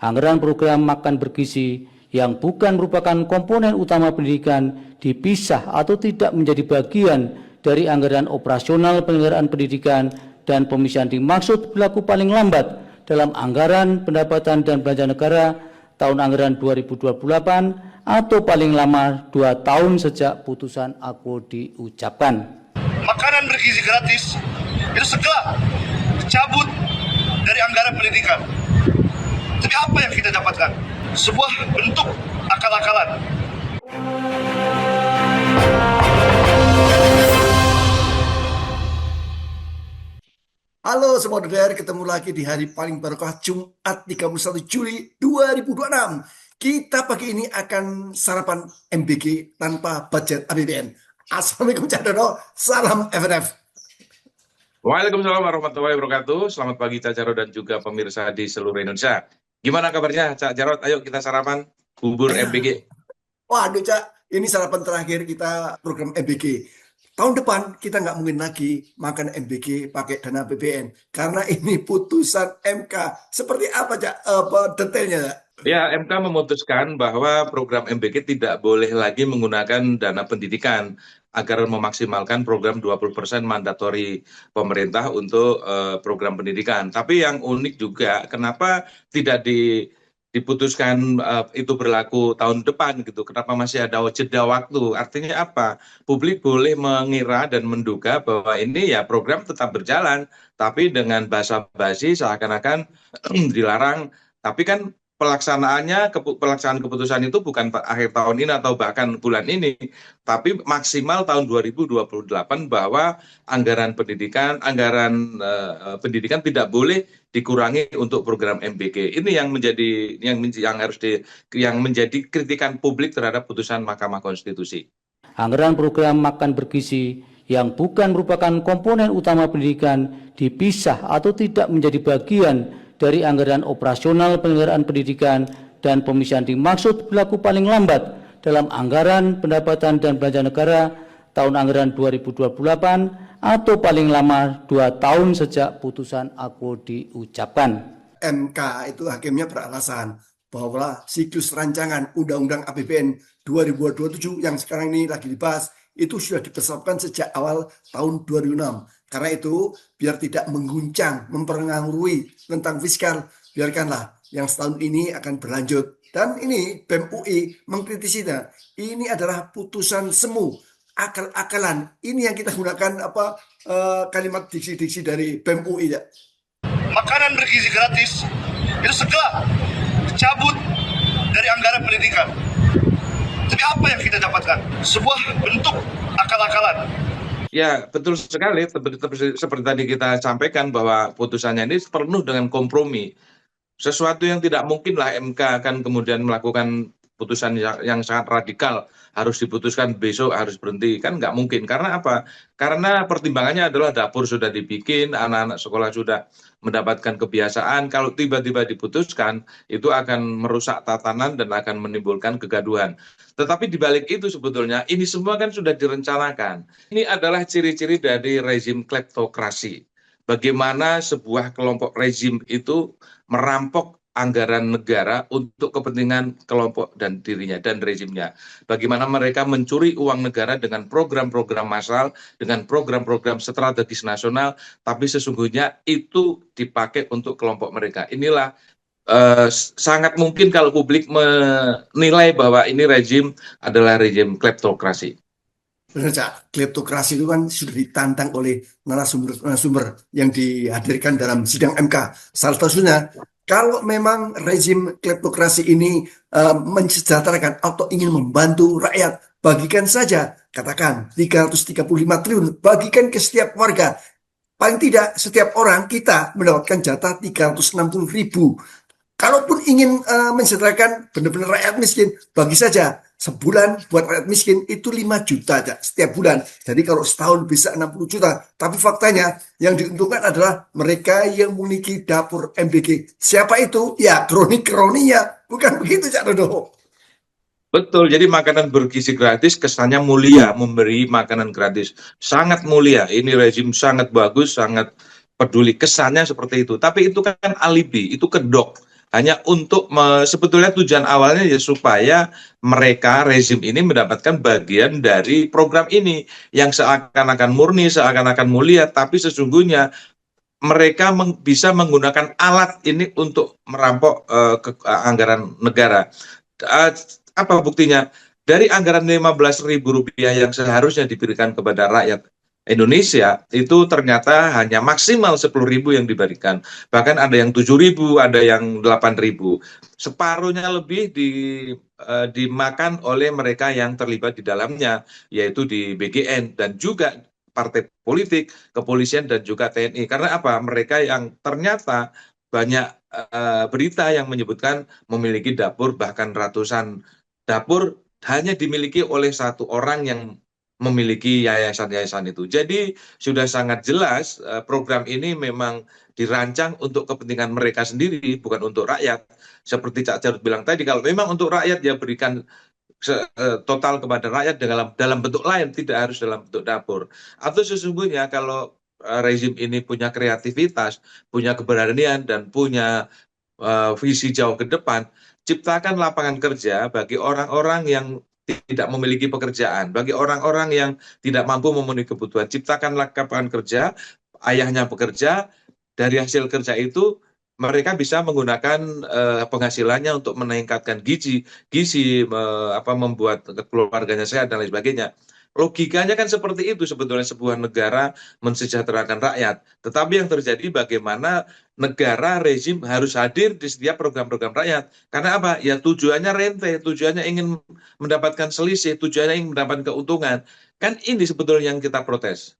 Anggaran program makan bergizi yang bukan merupakan komponen utama pendidikan dipisah atau tidak menjadi bagian dari anggaran operasional penyelenggaraan pendidikan, dan pemisahan dimaksud berlaku paling lambat dalam anggaran pendapatan dan belanja negara tahun anggaran 2028 atau paling lama 2 tahun sejak putusan aku diucapkan. Makanan bergizi gratis itu segera dicabut dari anggaran pendidikan. Tapi apa yang kita dapatkan? Sebuah bentuk akal-akalan. Halo semua DPR, ketemu lagi di hari paling barokah Jumat 31 Juli 2026. Kita pagi ini akan sarapan MBG tanpa budget APBN. Assalamualaikum Cak Dono, salam FNF. Waalaikumsalam warahmatullahi wabarakatuh. Selamat pagi Cak Jarod dan juga pemirsa di seluruh Indonesia. Gimana kabarnya Cak Jarod? Ayo kita sarapan bubur MBG. Waduh Cak, ini sarapan terakhir kita program MBG. Tahun depan kita nggak mungkin lagi makan MBG pakai dana APBN karena ini putusan MK. Seperti apa Cak detailnya Cak? Ya, MK memutuskan bahwa program MBG tidak boleh lagi menggunakan dana pendidikan agar memaksimalkan program 20% mandatori pemerintah untuk program pendidikan. Tapi yang unik juga, kenapa tidak diputuskan itu berlaku tahun depan gitu? Kenapa masih ada jeda waktu? Artinya apa? Publik boleh mengira dan menduga bahwa ini ya program tetap berjalan, tapi dengan basa-basi seakan-akan dilarang. Tapi kan pelaksanaan keputusan itu bukan akhir tahun ini atau bahkan bulan ini, tapi maksimal tahun 2028 bahwa anggaran pendidikan tidak boleh dikurangi untuk program MBG. Ini yang menjadi kritikan publik terhadap putusan Mahkamah Konstitusi. Anggaran program makan bergizi yang bukan merupakan komponen utama pendidikan dipisah atau tidak menjadi bagian dari anggaran operasional penyelenggaraan pendidikan, dan pemisahan dimaksud berlaku paling lambat dalam anggaran pendapatan dan belanja negara tahun anggaran 2028 atau paling lama 2 tahun sejak putusan aku diucapkan. MK itu hakimnya beralasan bahwa siklus rancangan Undang-Undang APBN 2027 yang sekarang ini lagi dibahas itu sudah dipersiapkan sejak awal tahun 2006. Karena itu, biar tidak mengguncang, mempengaruhi tentang fiskal, biarkanlah yang setahun ini akan berlanjut. Dan ini BEM UI mengkritisinya. Ini adalah putusan semu, akal-akalan. Ini yang kita gunakan kalimat diksi-diksi dari BEM UI ya. Makanan bergizi gratis itu segera dicabut dari anggaran pendidikan. Tapi apa yang kita dapatkan? Sebuah bentuk akal-akalan. Ya, betul sekali. Seperti tadi kita sampaikan bahwa putusannya ini penuh dengan kompromi. Sesuatu yang tidak mungkinlah MK akan kemudian melakukan putusan yang sangat radikal, harus diputuskan besok harus berhenti, kan nggak mungkin. Karena apa? Karena pertimbangannya adalah dapur sudah dibikin, anak-anak sekolah sudah mendapatkan kebiasaan. Kalau tiba-tiba diputuskan, itu akan merusak tatanan dan akan menimbulkan kegaduhan. Tetapi di balik itu sebetulnya ini semua kan sudah direncanakan. Ini adalah ciri-ciri dari rezim kleptokrasi. Bagaimana sebuah kelompok rezim itu merampok anggaran negara untuk kepentingan kelompok dan dirinya dan rezimnya. Bagaimana mereka mencuri uang negara dengan program-program massal, dengan program-program strategis nasional, tapi sesungguhnya itu dipakai untuk kelompok mereka. Inilah sangat mungkin kalau publik menilai bahwa ini rezim adalah rezim kleptokrasi. Benar Cak, kleptokrasi itu kan sudah ditantang oleh narasumber yang dihadirkan dalam sidang MK. Salah satunya, kalau memang rezim kleptokrasi ini mensejahterakan atau ingin membantu rakyat, bagikan saja, katakan 335 triliun, bagikan ke setiap warga. Paling tidak setiap orang kita mendapatkan jatah 360.000. Kalaupun ingin mensejahterakan benar-benar rakyat miskin, bagi saja sebulan buat rakyat miskin itu 5 juta aja setiap bulan. Jadi kalau setahun bisa 60 juta. Tapi faktanya yang diuntungkan adalah mereka yang memiliki dapur MBG. Siapa itu? Ya kroni-kroninya. Bukan begitu Cak Dodo? Betul, jadi makanan bergizi gratis kesannya mulia, memberi makanan gratis. Sangat mulia, ini rezim sangat bagus, sangat peduli, kesannya seperti itu. Tapi itu kan alibi, itu kedok. hanya untuk sebetulnya tujuan awalnya ya supaya mereka rezim ini mendapatkan bagian dari program ini yang seakan-akan murni, seakan-akan mulia, tapi sesungguhnya mereka bisa menggunakan alat ini untuk merampok anggaran negara. Apa buktinya? Dari anggaran Rp15.000 yang seharusnya diberikan kepada rakyat Indonesia, itu ternyata hanya maksimal 10.000 yang diberikan. Bahkan ada yang 7.000, ada yang 8.000. Separuhnya lebih dimakan oleh mereka yang terlibat di dalamnya, yaitu di BGN dan juga partai politik, kepolisian, dan juga TNI. Karena apa? Mereka yang ternyata banyak berita yang menyebutkan memiliki dapur, bahkan ratusan dapur hanya dimiliki oleh satu orang yang memiliki yayasan-yayasan itu. Jadi sudah sangat jelas program ini memang dirancang untuk kepentingan mereka sendiri, bukan untuk rakyat. Seperti Cak Jarod bilang tadi, kalau memang untuk rakyat ya berikan total kepada rakyat dalam bentuk lain, tidak harus dalam bentuk dapur. Atau sesungguhnya kalau rezim ini punya kreativitas, punya keberanian, dan punya visi jauh ke depan, ciptakan lapangan kerja bagi orang-orang yang tidak memiliki pekerjaan, bagi orang-orang yang tidak mampu memenuhi kebutuhan. Ciptakanlah lapangan kerja, ayahnya bekerja, dari hasil kerja itu mereka bisa menggunakan penghasilannya untuk meningkatkan gizi, membuat keluarganya sehat dan lain sebagainya. Logikanya kan seperti itu sebetulnya sebuah negara mensejahterakan rakyat. Tetapi yang terjadi bagaimana negara rezim harus hadir di setiap program-program rakyat. Karena apa? Ya tujuannya rente, tujuannya ingin mendapatkan selisih, tujuannya ingin mendapatkan keuntungan. Kan ini sebetulnya yang kita protes.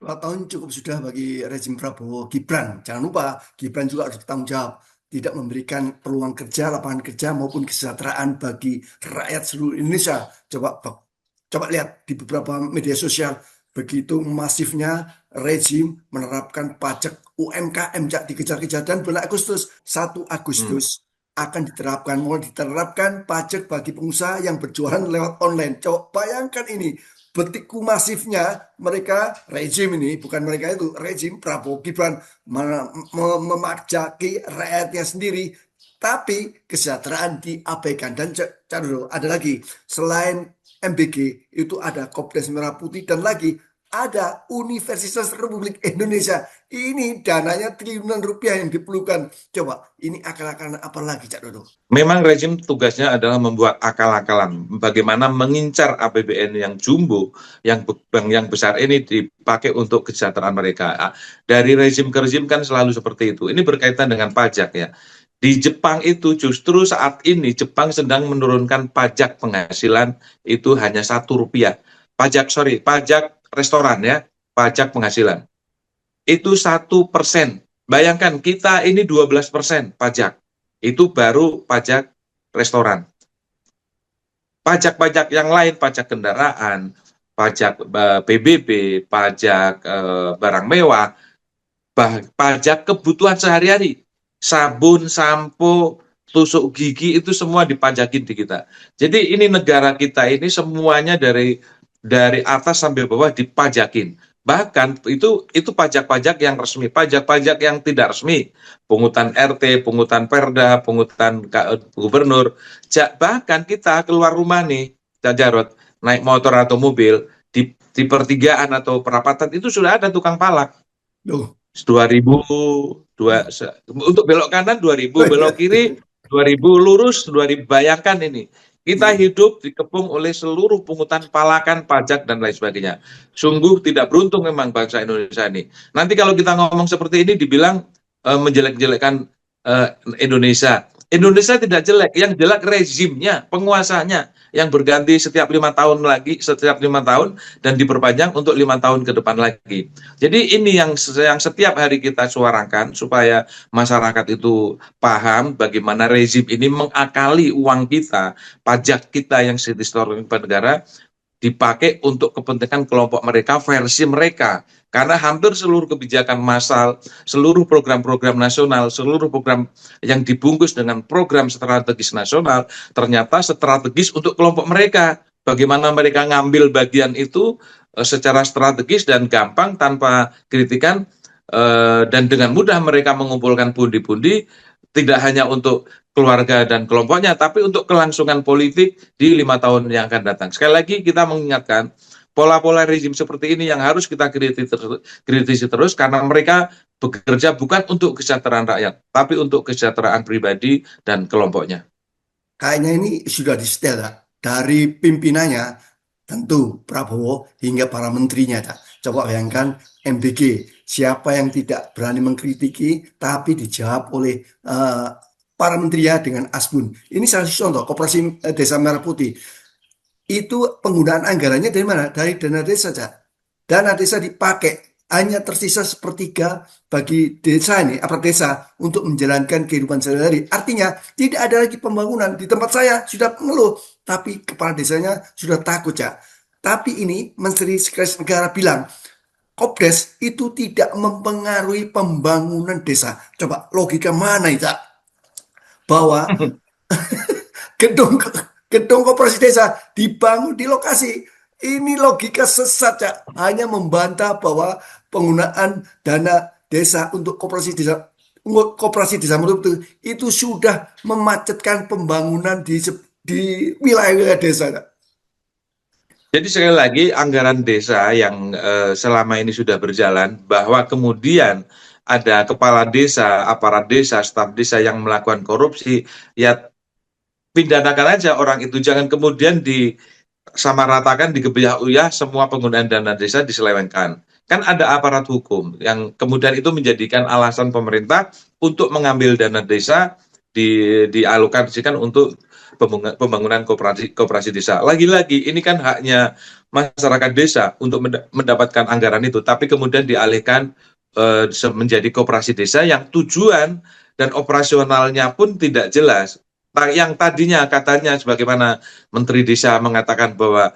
2 tahun cukup sudah bagi rezim Prabowo Gibran. Jangan lupa, Gibran juga harus bertanggung jawab. Tidak memberikan peluang kerja, lapangan kerja, maupun kesejahteraan bagi rakyat seluruh Indonesia. Coba lihat di beberapa media sosial, begitu masifnya rezim menerapkan pajak UMKM, dikejar-kejar. Dan bulan Agustus, 1 Agustus, akan diterapkan pajak bagi pengusaha yang berjualan lewat online. Coba bayangkan ini. Betiku masifnya mereka, rezim ini, bukan mereka itu, rezim Prabowo Gibran memajaki rakyatnya sendiri, tapi kesejahteraan diabaikan. Dan ada lagi, selain MBG, itu ada Kopdes Merah Putih, dan lagi ada Universitas Republik Indonesia. Ini dananya triliunan rupiah yang diperlukan. Coba, ini akal-akalan apa lagi, Cak Dodo? Memang rezim tugasnya adalah membuat akal-akalan. Bagaimana mengincar APBN yang jumbo, yang besar ini dipakai untuk kesejahteraan mereka. Dari rezim ke rezim kan selalu seperti itu. Ini berkaitan dengan pajak ya. Di Jepang itu justru saat ini Jepang sedang menurunkan pajak penghasilan itu hanya Rp1. Pajak restoran ya, pajak penghasilan. Itu 1%. Bayangkan kita ini 12% pajak. Itu baru pajak restoran. Pajak-pajak yang lain, pajak kendaraan, pajak PBB, pajak barang mewah, pajak kebutuhan sehari-hari, sabun, sampo, tusuk gigi, itu semua dipajakin di kita. Jadi ini negara kita ini semuanya dari atas sampai bawah dipajakin. Bahkan itu pajak-pajak yang resmi, pajak-pajak yang tidak resmi, pungutan RT, pungutan Perda, pungutan gubernur. Bahkan kita keluar rumah nih, Cak Jarod, naik motor atau mobil di pertigaan atau perapatan itu sudah ada tukang palak. 2.000, untuk belok kanan 2.000, belok kiri 2.000, lurus 2.000. Bayangkan ini. Kita hidup dikepung oleh seluruh pungutan palakan, pajak, dan lain sebagainya. Sungguh tidak beruntung memang bangsa Indonesia ini. Nanti kalau kita ngomong seperti ini dibilang menjelek-jelekkan Indonesia. Indonesia tidak jelek, yang jelek rezimnya, penguasanya yang berganti setiap 5 tahun dan diperpanjang untuk 5 tahun ke depan lagi. Jadi ini yang setiap hari kita suarakan supaya masyarakat itu paham bagaimana rezim ini mengakali uang kita, pajak kita yang disetorkan kepada negara dipakai untuk kepentingan kelompok mereka, versi mereka. Karena hampir seluruh kebijakan massal, seluruh program-program nasional, seluruh program yang dibungkus dengan program strategis nasional, ternyata strategis untuk kelompok mereka. Bagaimana mereka ngambil bagian itu secara strategis dan gampang tanpa kritikan, dan dengan mudah mereka mengumpulkan pundi-pundi, tidak hanya untuk keluarga dan kelompoknya, tapi untuk kelangsungan politik di 5 tahun yang akan datang. Sekali lagi kita mengingatkan, pola-pola rezim seperti ini yang harus kita kritisi terus karena mereka bekerja bukan untuk kesejahteraan rakyat, tapi untuk kesejahteraan pribadi dan kelompoknya. Kayaknya ini sudah disetel ya, dari pimpinannya, tentu Prabowo hingga para menterinya. Cak. Coba bayangkan MBG, siapa yang tidak berani mengkritiki tapi dijawab oleh para menteri ya dengan asbun. Ini salah satu contoh Koperasi Desa Merah Putih. Itu penggunaan anggarannya dari mana? Dari dana desa saja. Dana desa dipakai hanya tersisa sepertiga bagi desa ini, aparat desa untuk menjalankan kehidupan sehari-hari. Artinya tidak ada lagi pembangunan. Di tempat saya sudah mengeluh, tapi kepala desanya sudah takut ya. Tapi ini Menteri Sekretaris Negara bilang Kopdes itu tidak mempengaruhi pembangunan desa. Coba logika mana itu? Bahwa gedung gedung koperasi desa dibangun di lokasi ini logika sesat ya. Hanya membantah bahwa penggunaan dana desa untuk koperasi desa itu sudah memacetkan pembangunan di wilayah desa ya. Jadi sekali lagi anggaran desa yang selama ini sudah berjalan, bahwa kemudian ada kepala desa, aparat desa, staf desa yang melakukan korupsi, ya pidanakan aja orang itu, jangan kemudian disamaratakan, digebiah-uyah semua penggunaan dana desa diselewengkan. Kan ada aparat hukum yang kemudian itu menjadikan alasan pemerintah untuk mengambil dana desa dialokasikan untuk pembangunan koperasi desa. Lagi-lagi ini kan haknya masyarakat desa untuk mendapatkan anggaran itu, tapi kemudian dialihkan menjadi koperasi desa yang tujuan dan operasionalnya pun tidak jelas. Yang tadinya katanya sebagaimana Menteri Desa mengatakan bahwa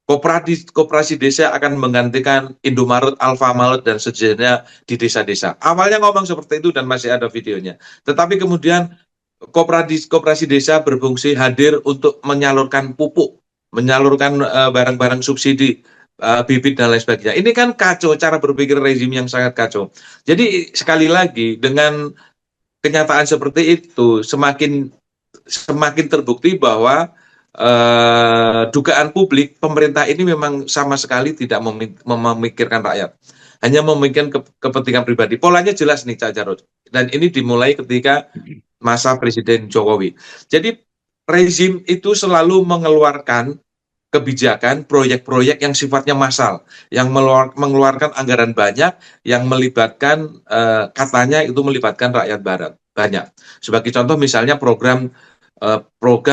koperasi desa akan menggantikan Indomaret, Alfamart, dan sejenisnya di desa-desa. Awalnya ngomong seperti itu dan masih ada videonya. Tetapi kemudian koperasi desa berfungsi hadir untuk menyalurkan pupuk, menyalurkan barang-barang subsidi, bibit dan lain sebagainya. Ini kan kacau, cara berpikir rezim yang sangat kacau. Jadi sekali lagi dengan kenyataan seperti itu semakin terbukti bahwa dugaan publik pemerintah ini memang sama sekali tidak memikirkan rakyat, hanya memikirkan kepentingan pribadi. Polanya jelas nih Cak Jarod, dan ini dimulai ketika masa Presiden Jokowi. Jadi rezim itu selalu mengeluarkan kebijakan, proyek-proyek yang sifatnya massal, yang mengeluarkan anggaran banyak, yang melibatkan, katanya itu melibatkan rakyat barat banyak. Sebagai contoh misalnya program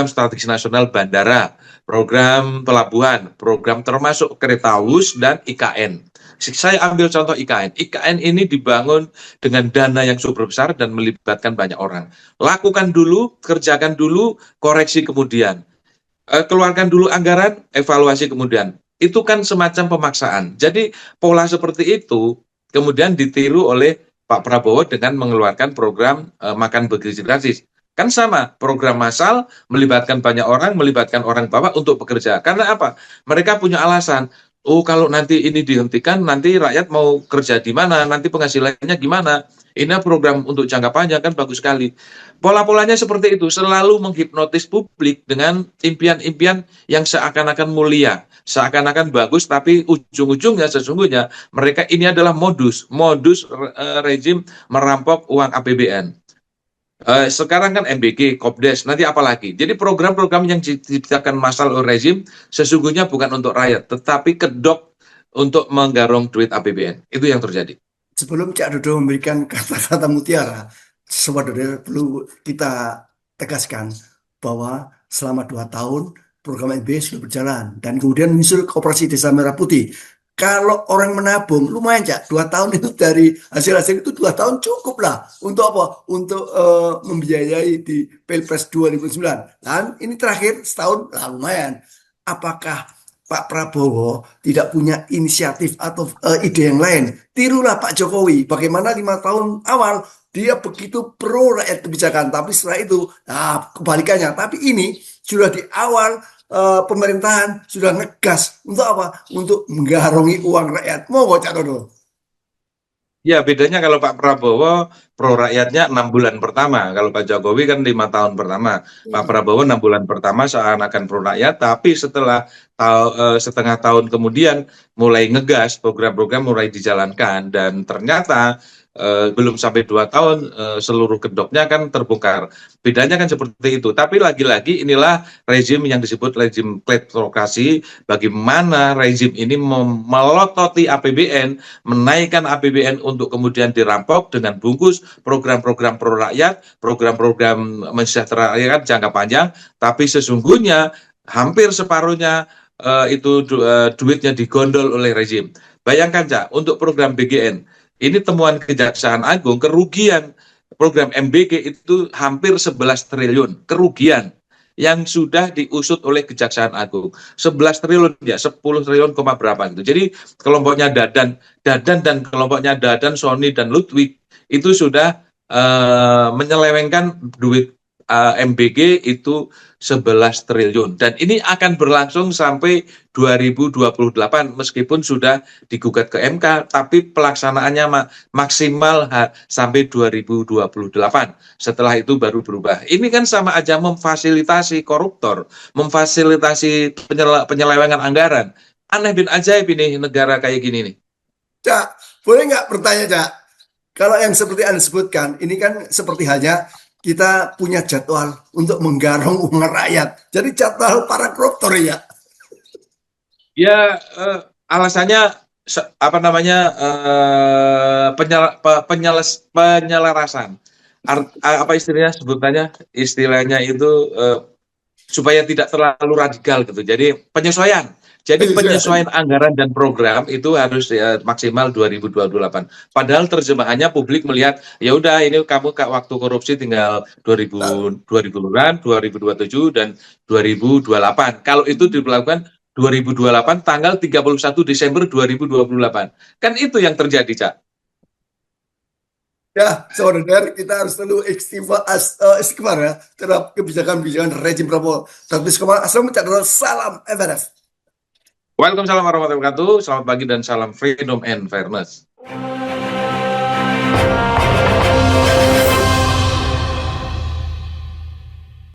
strategis nasional bandara, program pelabuhan, program termasuk kereta wus dan IKN. Saya ambil contoh IKN. IKN ini dibangun dengan dana yang super besar dan melibatkan banyak orang. Lakukan dulu, kerjakan dulu, koreksi kemudian. Keluarkan dulu anggaran, evaluasi kemudian. Itu kan semacam pemaksaan. Jadi pola seperti itu kemudian ditiru oleh Pak Prabowo dengan mengeluarkan program makan bergizi gratis. Kan sama, program massal melibatkan banyak orang, melibatkan orang bawah untuk bekerja. Karena apa? Mereka punya alasan. Oh, kalau nanti ini dihentikan, nanti rakyat mau kerja di mana? Nanti penghasilannya gimana? Ini program untuk jangka panjang, kan bagus sekali. Pola-polanya seperti itu, selalu menghipnotis publik dengan impian-impian yang seakan-akan mulia, seakan-akan bagus, tapi ujung-ujungnya sesungguhnya mereka ini adalah modus rezim merampok uang APBN. Sekarang kan MBG, Kopdes, nanti apa lagi? Jadi program-program yang diciptakan massal oleh rezim sesungguhnya bukan untuk rakyat, tetapi kedok untuk menggarong duit APBN. Itu yang terjadi. Sebelum Cak Dodo memberikan kata-kata mutiara, sebenarnya perlu kita tegaskan bahwa selama 2 tahun program MBG sudah berjalan dan kemudian muncul Koperasi Desa Merah Putih. Kalau orang menabung, lumayan Cak, 2 tahun itu dari hasil-hasil itu 2 tahun cukup lah. Untuk apa? Untuk membiayai di Pilpres 2009. Dan ini terakhir setahun, lah lumayan. Apakah Pak Prabowo tidak punya inisiatif atau ide yang lain? Tirulah Pak Jokowi. Bagaimana 5 tahun awal dia begitu pro rakyat kebijakan. Tapi setelah itu, nah kebalikannya. Tapi ini sudah di awal pemerintahan sudah ngegas untuk apa? Untuk menggarungi uang rakyat. Mau Cak Dodo? Ya, bedanya kalau Pak Prabowo pro rakyatnya 6 bulan pertama. Kalau Pak Jokowi kan 5 tahun pertama. Pak Prabowo 6 bulan pertama seakan-akan pro rakyat, tapi setelah setengah tahun kemudian mulai ngegas, program-program mulai dijalankan, dan ternyata belum sampai 2 tahun seluruh kedoknya kan terbongkar. Bedanya kan seperti itu. Tapi lagi-lagi inilah rezim yang disebut rezim kleptokrasi, bagaimana rezim ini melototi APBN, menaikkan APBN untuk kemudian dirampok dengan bungkus program-program pro rakyat, program-program mensejahterakan jangka panjang, tapi sesungguhnya hampir separuhnya duitnya digondol oleh rezim. Bayangkan, Cak, untuk program BGN, ini temuan Kejaksaan Agung, kerugian program MBG itu hampir 11 triliun, kerugian yang sudah diusut oleh Kejaksaan Agung. 11 triliun ya, 10 triliun koma berapa gitu. Jadi kelompoknya Dadan dan kelompoknya Dadan, Sony dan Ludwig itu sudah menyelewengkan duit MBG itu 11 triliun. Dan ini akan berlangsung sampai 2028 meskipun sudah digugat ke MK, tapi pelaksanaannya maksimal sampai 2028. Setelah itu baru berubah. Ini kan sama aja memfasilitasi koruptor, memfasilitasi penyelewengan anggaran. Aneh bin ajaib ini negara kayak gini nih. Cak, boleh nggak bertanya, Cak? Kalau yang seperti Anda sebutkan, ini kan seperti halnya kita punya jadwal untuk menggarong uang rakyat. Jadi jadwal para koruptor ya. Ya, alasannya apa namanya penyelarasan. Apa istilahnya itu supaya tidak terlalu radikal gitu. Jadi penyesuaian. Jadi penyesuaian anggaran dan program itu harus maksimal 2028. Padahal terjemahannya publik melihat ya udah ini kamu waktu korupsi tinggal 2027 dan 2028. Kalau itu dilakukan 2028 tanggal 31 Desember 2028. Kan itu yang terjadi, Cak. Ya, saudara, kita harus selalu istighfar ya terhadap kebijakan-kebijakan rejim Prabowo. Tapi assalamualaikum, salam FNF. Waalaikumsalam warahmatullahi wabarakatuh. Selamat pagi dan salam freedom and fairness.